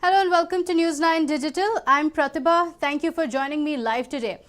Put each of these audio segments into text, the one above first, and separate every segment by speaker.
Speaker 1: Hello and welcome to News 9 Digital. I'm Pratibha. Thank you for joining me live today.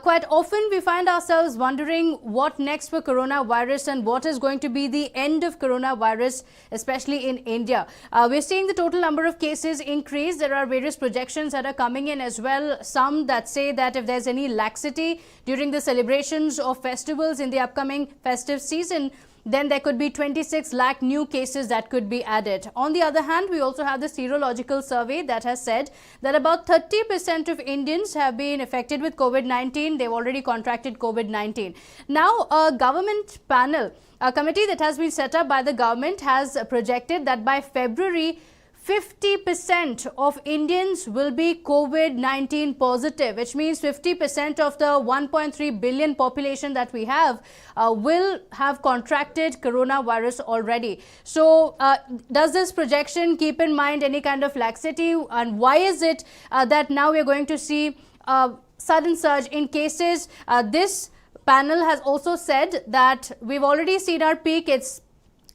Speaker 1: Quite often we find ourselves wondering what next for coronavirus and what is going to be the end of coronavirus, especially in India. We're seeing the total number of cases increase. There are various projections that are coming in as well. Some that say that if there's any laxity during the celebrations of festivals in the upcoming festive season, then there could be 26 lakh new cases that could be added. On the other hand, we also have the serological survey that has said that about 30% of Indians have been affected with COVID-19. They've already contracted COVID-19. Now, a government panel, a committee that has been set up by the government, has projected that by February, 50% of Indians will be COVID-19 positive, which means 50% of the 1.3 billion population that we have will have contracted coronavirus already. So does this projection keep in mind any kind of laxity, and why is it that now we are going to see a sudden surge in cases? This panel has also said that we've already seen our peak. It's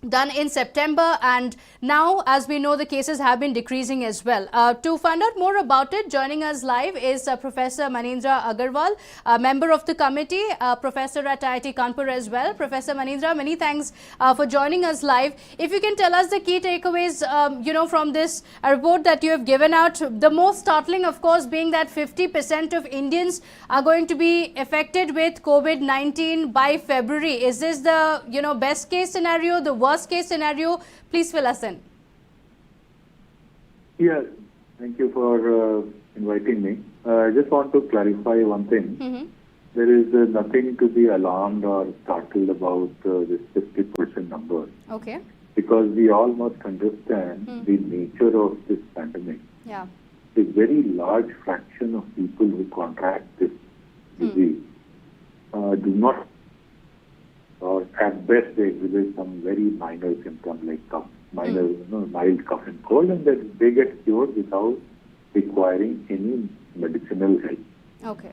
Speaker 1: done in September, and now, as we know, the cases have been decreasing as well. To find out more about it, joining us live is Professor Manindra Agarwal, a member of the committee, professor at IIT Kanpur as well. Professor Manindra, many thanks for joining us live. If you can tell us the key takeaways, from this report that you have given out, the most startling, of course, being that 50% of Indians are going to be affected with COVID-19 by February. Is this the, best case scenario, the worst case scenario? Please fill us in.
Speaker 2: Yes, thank you for inviting me. I just want to clarify one thing. There is nothing to be alarmed or startled about this 50% number.
Speaker 1: Okay.
Speaker 2: Because we all must understand the nature of this pandemic.
Speaker 1: Yeah.
Speaker 2: A very large fraction of people who contract this disease do not, or at best they exhibit some very minor symptoms like cough, mild cough and cold, and that they get cured without requiring any medicinal help.
Speaker 1: Okay.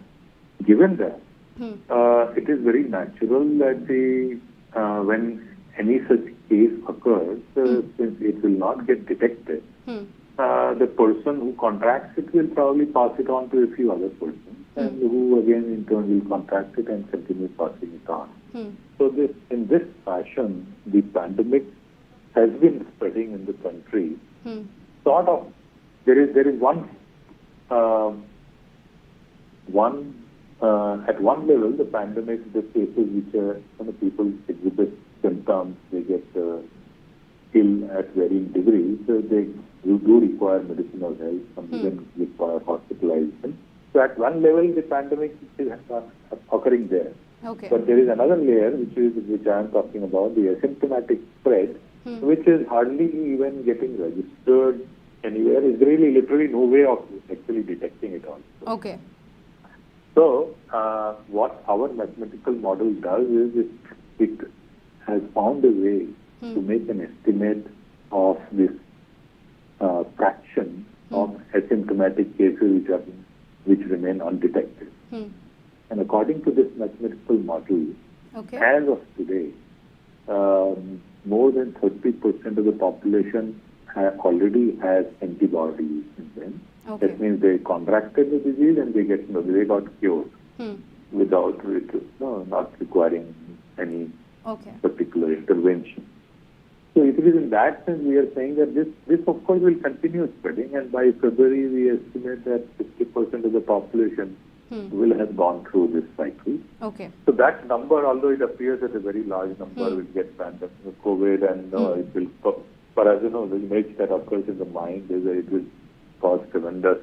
Speaker 2: Given that, it is very natural that when any such case occurs, since it will not get detected, the person who contracts it will probably pass it on to a few other persons, and who again in turn will contract it and continue passing it on. So in this fashion, the pandemic has been spreading in the country. Sort of, there is one at one level, the pandemic, the cases which are people exhibit symptoms, they get ill at varying degrees. So they do require medicinal help, some even require hospitalization. So at one level, the pandemic is occurring there.
Speaker 1: Okay.
Speaker 2: But there is another layer which I am talking about, the asymptomatic spread, which is hardly even getting registered anywhere. Is really literally no way of actually detecting it also.
Speaker 1: Okay.
Speaker 2: So what our mathematical model does is it has found a way to make an estimate of this fraction of asymptomatic cases which remain undetected. And according to this mathematical model, as of today, more than 30% of the population already has antibodies in them.
Speaker 1: Okay.
Speaker 2: That means they contracted the disease and they got cured without not requiring any particular intervention. So it is in that sense we are saying that this of course will continue spreading, and by February we estimate that 50% of the population will have gone through this cycle.
Speaker 1: Okay.
Speaker 2: So that number, although it appears that a very large number will get pandemic COVID, and it will, but as you know, the image that occurs in the mind is that it will cause tremendous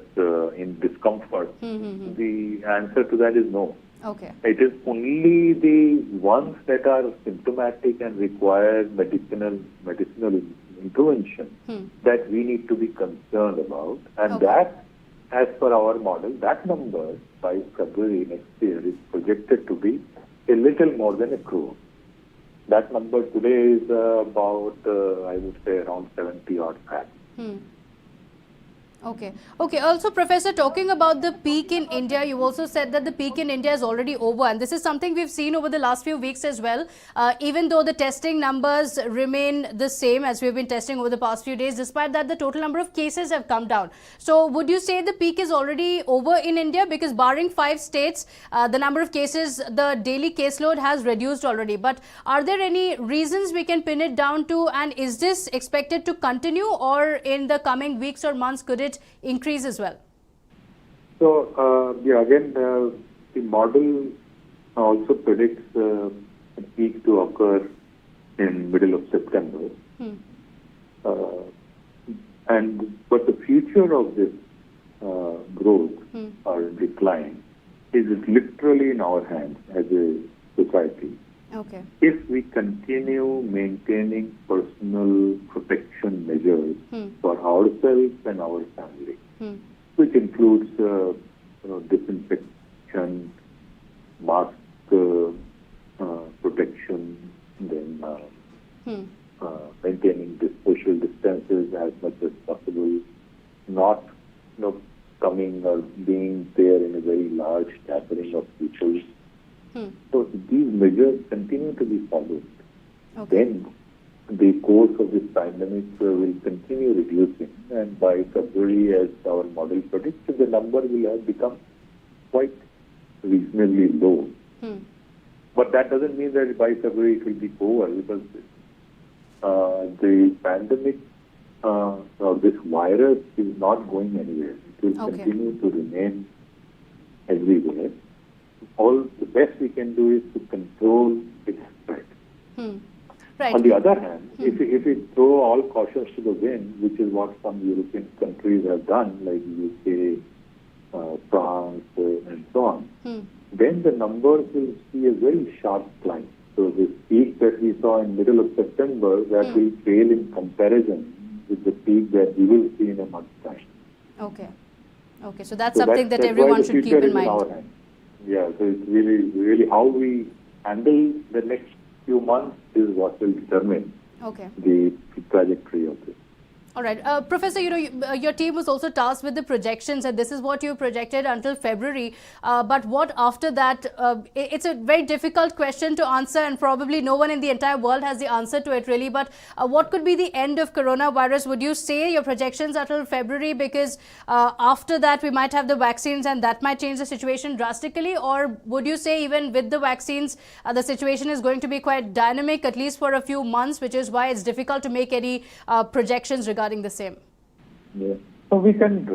Speaker 2: in discomfort. The answer to that is no.
Speaker 1: Okay.
Speaker 2: It is only the ones that are symptomatic and require medicinal intervention that we need to be concerned about, and that, as per our model, that number by February next year is projected to be a little more than 1 crore. That number today is about, I would say, around 70 odd lakhs.
Speaker 1: Okay. Okay. Also, Professor, talking about the peak in India, you also said that the peak in India is already over. And this is something we've seen over the last few weeks as well. Even though the testing numbers remain the same as we've been testing over the past few days, despite that, the total number of cases have come down. So, would you say the peak is already over in India? Because barring 5 states, the number of cases, the daily caseload has reduced already. But are there any reasons we can pin it down to? And is this expected to continue, or in the coming weeks or months, could it increase as well?
Speaker 2: So, again, the model also predicts a peak to occur in middle of September. But the future of this growth or decline is literally in our hands as a society.
Speaker 1: Okay.
Speaker 2: If we continue maintaining personal protection measures for ourselves and our family, which includes disinfection, mask protection, then maintaining the social distances as much as possible, not coming or being there in a very large gathering of people. So these measures continue to be followed.
Speaker 1: Okay.
Speaker 2: Then the course of this pandemic will continue reducing, and by February, as our model predicts, the number will have become quite reasonably low. But that doesn't mean that by February it will be over, because the pandemic or this virus is not going anywhere. It will continue to remain everywhere. All the best we can do is to control its spread.
Speaker 1: Right.
Speaker 2: On the other hand, if we throw all cautions to the wind, which is what some European countries have done, like UK, France, and so on, then the numbers will see a very sharp climb. So this peak that we saw in middle of September, that will fail in comparison with the peak that we will see in a month's time.
Speaker 1: Okay. Okay. So that's something that everyone should keep in mind.
Speaker 2: Yeah, so it's really how we handle the next few months is what will determine the trajectory of this.
Speaker 1: All right. Professor, your team was also tasked with the projections, and this is what you projected until February. But what after that? It's a very difficult question to answer, and probably no one in the entire world has the answer to it, really. But what could be the end of coronavirus? Would you say your projections until February? Because after that, we might have the vaccines, and that might change the situation drastically. Or would you say even with the vaccines, the situation is going to be quite dynamic, at least for a few months, which is why it's difficult to make any projections regarding the same?
Speaker 2: Yeah. So we can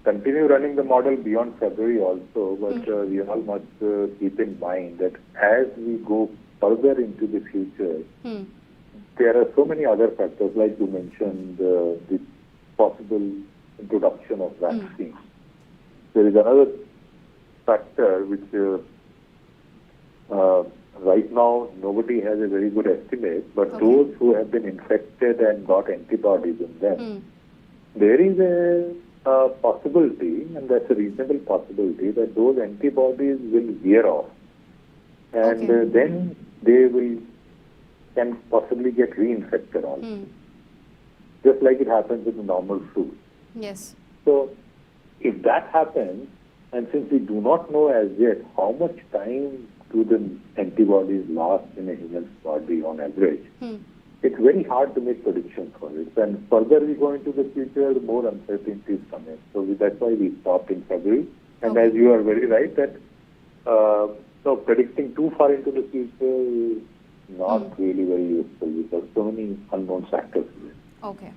Speaker 2: continue running the model beyond February also, but we all must keep in mind that as we go further into the future, there are so many other factors, like you mentioned, the possible introduction of vaccines. There is another factor which right now nobody has a very good estimate, but those who have been infected and got antibodies in them, there is a possibility, and that's a reasonable possibility, that those antibodies will wear off, and then they can possibly get reinfected also, just like it happens with the normal flu.
Speaker 1: Yes.
Speaker 2: So if that happens, and since we do not know as yet how much time do the antibodies last in a human's body on average, it's very hard to make predictions for it. And further we go into the future, the more uncertainties come in. So that's why we stopped in February. And as you are very right, that so predicting too far into the future is not really very useful, because so many unknown factors.
Speaker 1: Okay.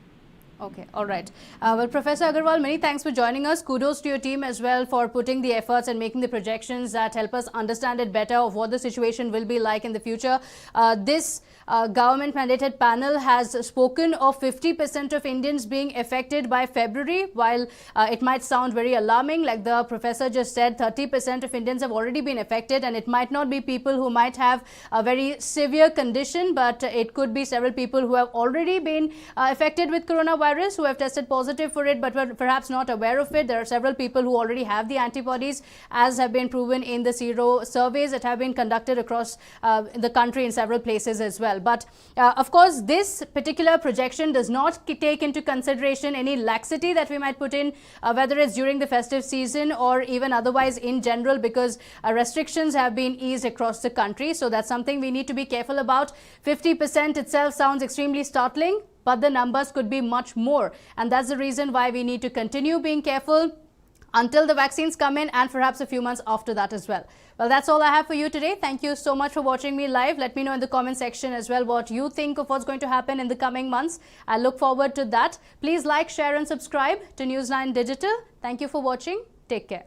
Speaker 1: Okay, all right. Well, Professor Agarwal, many thanks for joining us. Kudos to your team as well for putting the efforts and making the projections that help us understand it better of what the situation will be like in the future. This government mandated panel has spoken of 50% of Indians being affected by February. While it might sound very alarming, like the professor just said, 30% of Indians have already been affected, and it might not be people who might have a very severe condition, but it could be several people who have already been affected with coronavirus coronavirus who have tested positive for it but were perhaps not aware of it. There are several people who already have the antibodies, as have been proven in the sero surveys that have been conducted across the country in several places as well. But of course, this particular projection does not take into consideration any laxity that we might put in, whether it's during the festive season or even otherwise in general, because restrictions have been eased across the country. So that's something we need to be careful about. 50% itself sounds extremely startling, but the numbers could be much more. And that's the reason why we need to continue being careful until the vaccines come in, and perhaps a few months after that as well. Well, that's all I have for you today. Thank you so much for watching me live. Let me know in the comment section as well what you think of what's going to happen in the coming months. I look forward to that. Please like, share and subscribe to News9 Digital. Thank you for watching. Take care.